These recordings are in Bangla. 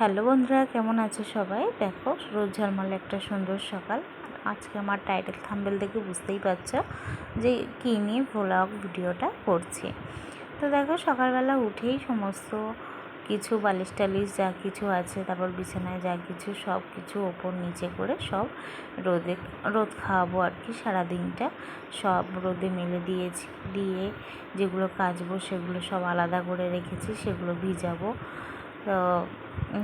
হ্যালো বন্ধুরা, কেমন আছো সবাই? দেখো, রোদ ঝলমলে একটা সুন্দর সকাল। আজকে আমার টাইটেল থাম্বনেল দেখে বুঝতেই পারছো যে কী নিয়ে ভ্লগ ভিডিওটা করছি। তো দেখো, সকালবেলা উঠেই সমস্ত কিছু বালিশ টালিশ যা কিছু আছে, তারপর বিছানায় যা কিছু সব কিছু ওপর নিচে করে সব রোদ খাওয়াবো আর কি। সারাদিনটা সব রোদে মেলে দিয়েছি, দিয়ে যেগুলো কাচবো সেগুলো সব আলাদা করে রেখেছি, সেগুলো ভিজাবো। তো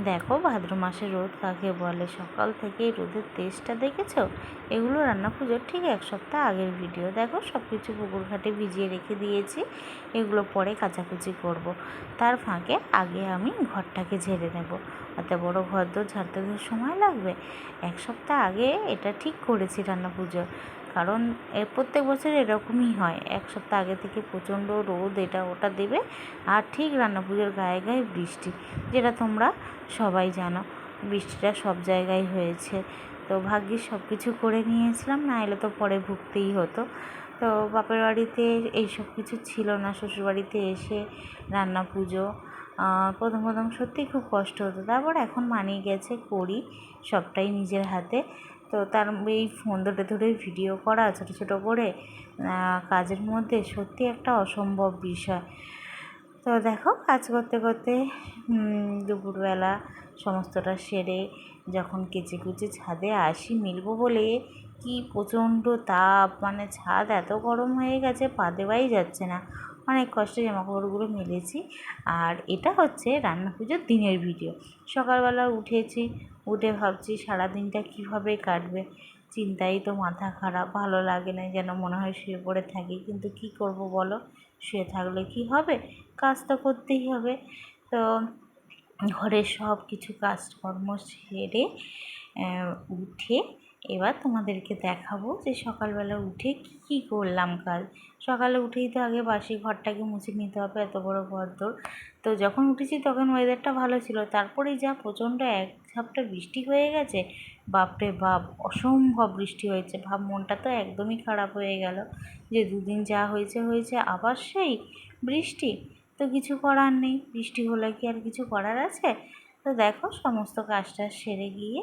দেখো, ভাদ্র মাসে রোদ কাকে বলে, সকাল থেকেই রোদের তেজটা দেখেছো। এগুলো রান্না পুজোর ঠিক এক সপ্তাহ আগের ভিডিও। দেখো, সব কিছু পুকুর ঘাটে ভিজিয়ে রেখে দিয়েছি, এগুলো পরে কাচাকুচি করব। তার ফাঁকে আগে আমি ঘরটাকে ঝেড়ে নেব। এত বড় ঘর তো ঝাড়তে সময় লাগবে। এক সপ্তাহ আগে এটা ঠিক করেছি রান্না পুজোর, কারণ প্রত্যেক বছর এরকমই হয়। এক সপ্তাহ আগে থেকে প্রচণ্ড রোদ এটা ওটা দেবে, আর ঠিক রান্না পুজোর গায়ে গায়ে বৃষ্টি, যেটা তোমরা সবাই জানো। বৃষ্টিটা সব জায়গায় হয়েছে। তো ভাগ্যিস সব কিছু করে নিয়েছিলাম, না এলে তো পরে ভুগতেই হতো। তো বাপের বাড়িতে এইসব কিছু ছিল না, শ্বশুরবাড়িতে এসে রান্না পুজো প্রথম প্রথম সত্যিই খুব কষ্ট হতো। তারপর এখন মানিয়ে গেছে, করি সবটাই নিজের হাতে। তো তার এই ফোন ধরে ধরে ভিডিও করা ছোটো ছোটো করে কাজের মধ্যে সত্যি একটা অসম্ভব বিষয়। তো দেখো, কাজ করতে করতে দুপুরবেলা সমস্তটা সেরে যখন কেচে কুচে ছাদে আসি মিলবো বলে, কি প্রচণ্ড তাপ, মানে ছাদ এত গরম হয়ে গেছে, পা দেওয়াই যাচ্ছে না। অনেক কষ্টে জামাকাপড়গুলো মেলেছি। আর এটা হচ্ছে রান্না পুজোর দিনের ভিডিও। সকালবেলা উঠেছি, উঠে ভাবছি সারাদিনটা কীভাবে কাটবে, চিন্তাই তো মাথা খারাপ, ভালো লাগে না, যেন মনে হয় শুয়ে পড়ে থাকি। কিন্তু কি করব বলো, শুয়ে থাকলে কি হবে, কাজ তো করতেই হবে। তো ঘরের সব কিছু কাজকর্ম সেরে উঠে এবার তোমাদেরকে দেখাবো যে সকালবেলা উঠে কী করলাম কাজ। সকালে উঠেই তো আগে বাসি ঘরটাকে মুছে নিতে হবে, এত বড় ঘর তোর। তো যখন উঠেছি তখন ওয়েদারটা ভালো ছিল, তারপরেই যা প্রচণ্ড এক ঝাপটা বৃষ্টি হয়ে গেছে। বাপরে বাপ, অসম্ভব বৃষ্টি হয়েছে। ভাব, মনটা তো একদমই খারাপ হয়ে গেল যে দুদিন যা হয়েছে হয়েছে, আবার সেই বৃষ্টি। তো কিছু করার নেই, বৃষ্টি হলে কি আর কিছু করার আছে। তো দেখো, সমস্ত কাজটা সেরে গিয়ে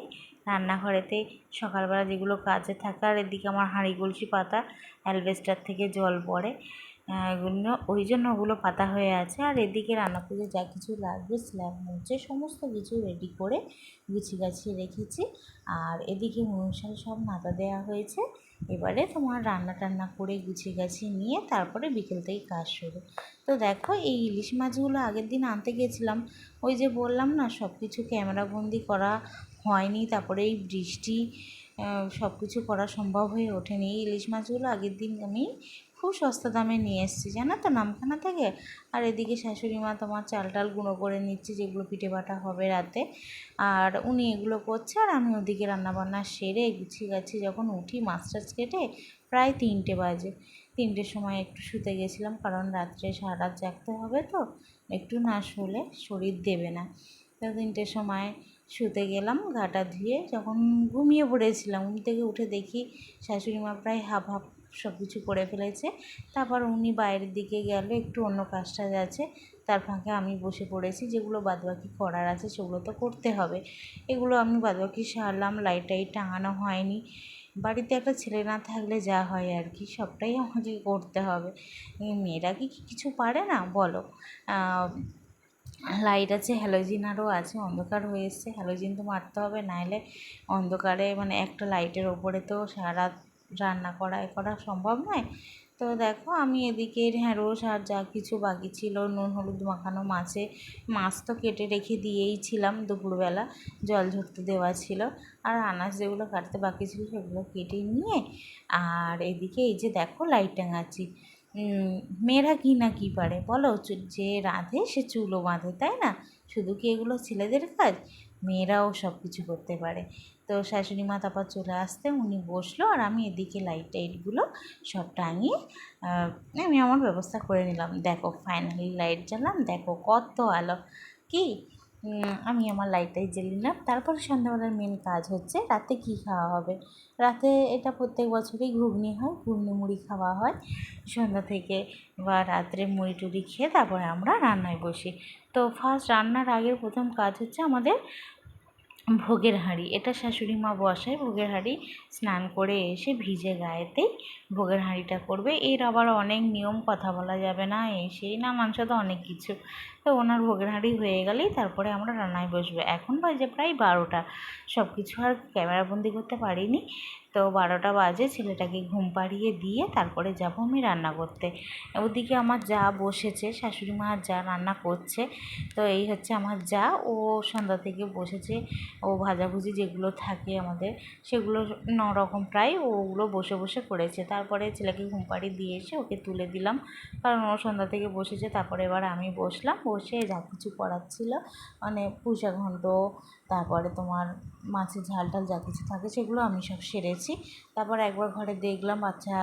রান্নাঘরেতে সকালবেলা যেগুলো কাজে থাকে, আর এদিকে আমার হাঁড়ি কলসি পাতা, অ্যালবেস্টার থেকে জল পড়ে, এগুলো ওই জন্য ওগুলো পাতা হয়ে আছে। আর এদিকে রান্না পুজো যা কিছু লাগবে, স্ল্যাব মুছে সমস্ত কিছু রেডি করে গুছিয়ে গাছিয়ে রেখেছি। আর এদিকে মনসায় সব নাতা দেওয়া হয়েছে। এবারে তোমার রান্না টান্না করে গুছিয়ে গাছিয়ে নিয়ে তারপরে বিকেল থেকে কাজ শুরু। তো দেখো, এই ইলিশ মাছগুলো আগের দিন আনতে গেছিলাম, ওই যে বললাম না সব কিছু ক্যামেরাবন্দি করা হয়নি, তারপরে এই বৃষ্টি, সব কিছু করা সম্ভব হয়ে ওঠেনি। এই ইলিশ মাছগুলো আগের দিন আমি খুব সস্তা দামে নিয়ে এসেছি, জানো তো, নামখানা থেকে। আর এদিকে শাশুড়ি মা তোমার চাল টাল গুঁড়ো করে নিচ্ছে, যেগুলো পিঠে বাটা হবে রাতে। আর উনি এগুলো করছে, আর আমি ওদিকে রান্নাবান্না সেরে গুছিয়ে গাছি যখন উঠি, মাছ টাছ কেটে প্রায় 3টে বাজে। 3টের সময় একটু শুতে গেছিলাম, কারণ রাত্রে সারা রাত জাগতে হবে, তো একটু না শুলে শরীর দেবে না। তো 3টের সময় শুতে গেলাম, গাটা ধুয়ে যখন ঘুমিয়ে পড়েছিলাম, ঘুম থেকে উঠে দেখি শাশুড়ি মা প্রায় হাফ হাফ সব কিছু করে ফেলেছে। তারপর উনি বাইরের দিকে গেল, একটু অন্য কাজ টাজ আছে, তার ফাঁকে আমি বসে পড়েছি। যেগুলো বাদবাকি করার আছে সেগুলো তো করতে হবে, এগুলো আমি বাদবাকি সারলাম। লাইট টাইট টাঙানো হয়নি, বাড়িতে একটা ছেলে না থাকলে যা হয় আর কি, সবটাই আমাকে করতে হবে। মেয়েরা কি কিছু পারে না বলো? লাইট আছে, হ্যালোজিন আরও আছে, অন্ধকার হয়ে এসছে, হ্যালোজিন তো মারতে হবে, নাহলে অন্ধকারে মানে একটা লাইটের ওপরে তো সারা রাত রান্না করা সম্ভব নয়। তো দেখো, আমি এদিকে ঢ্যাঁড়স আর যা কিছু বাকি ছিল, নুন হলুদ মাখানো মাছ তো কেটে রেখে দিয়েইছিলাম দুপুরবেলা, জল ঝরতে দেওয়া ছিল। আর আনাজ যেগুলো কাটতে বাকি ছিল সেগুলো কেটে নিয়ে, আর এদিকে এই যে দেখো লাইট টাঙাচ্ছি। মেয়েরা কি না কি পারে বলো, যে রাঁধে সে চুলও বাঁধে, তাই না? শুধু কি এগুলো ছেলেদের কাজ? মেয়েরাও সব কিছু করতে পারে। তো শাশুড়ি মা তারপর চলে আসতে উনি বসলো, আর আমি এদিকে লাইট টাইটগুলো সব টাঙিয়ে আমি আমার ব্যবস্থা করে নিলাম। দেখো, ফাইনালি লাইট জ্বালাম, দেখো কত আলো। কি আমি আমার লাইটটাই জ্বেলে নিলাম। তারপরে সন্ধ্যাবেলার মেন কাজ হচ্ছে রাতে কী খাওয়া হবে। রাতে এটা প্রত্যেক বছরই ঘুগনি হয়, ঘুগনি মুড়ি খাওয়া হয় সন্ধ্যা থেকে, বা রাত্রে মুড়ি টুড়ি খেয়ে তারপরে আমরা রান্নায় বসি। তো ফার্স্ট রান্নার আগের প্রথম কাজ হচ্ছে আমাদের ভোগের হাঁড়ি। এটা শাশুড়ি মা বসায় ভোগের হাঁড়ি, স্নান করে এসে ভিজে গায়েতেই ভোগের হাঁড়িটা করবে। এর আবার অনেক নিয়ম, কথা বলা যাবে না, এই সেই নানান সাথে অনেক কিছু। তো ওনার ভোগের হাঁড়ি হয়ে গেলেই তারপরে আমরা রান্নায় বসবো। এখন বাজে প্রায় 12টা, সব কিছু আর ক্যামেরাবন্দি করতে পারিনি। তো 12টা বাজে, ছেলেটাকে ঘুম পাড়িয়ে দিয়ে তারপরে যাব আমি রান্না করতে। ওদিকে আমার যা বসেছে, শাশুড়ি মা যা রান্না করছে। তো এই হচ্ছে আমার যা, ও সন্ধ্যা থেকে বসেছে। ও ভাজাভুজি যেগুলো থাকে আমাদের, সেগুলো 9 রকম প্রায় ওগুলো বসে বসে করেছে। তারপরে ছেলেকে ঘুম পাড়িয়ে দিয়ে এসে ওকে তুলে দিলাম, কারণ ও সন্ধ্যা থেকে বসেছে। তারপরে এবার আমি বসলাম, বসে যা কিছু করার ছিল, মানে পুঁইশাক ঘন্ট, তারপরে তোমার মাছের ঝাল টাল যা কিছু থাকে সেগুলো আমি সব সেরেছি। তারপর একবার ঘরে দেখলাম, বাচ্চা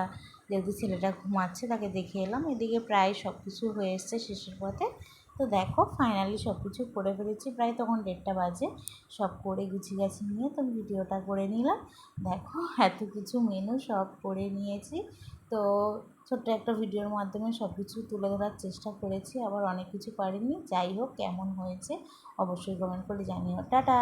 যেহেতু ছেলেটা ঘুমাচ্ছে তাকে দেখে এলাম। এদিকে প্রায় সব কিছু হয়ে এসছে শেষের পথে। তো দেখো ফাইনালি সব কিছু করে ফেলেছি, প্রায় তখন 1:30 বাজে। সব করে গুছিয়ে গাছি নিয়ে তো ভিডিওটা করে নিলাম। দেখো এত কিছু মেনু সব করে নিয়েছি। তো ছোট্ট একটা ভিডিওর মাধ্যমে সব কিছু তুলে ধরার চেষ্টা করেছি, আবার অনেক কিছু পারিনি। যাই হোক, কেমন হয়েছে অবশ্যই কমেন্ট করে জানিও। টাটা।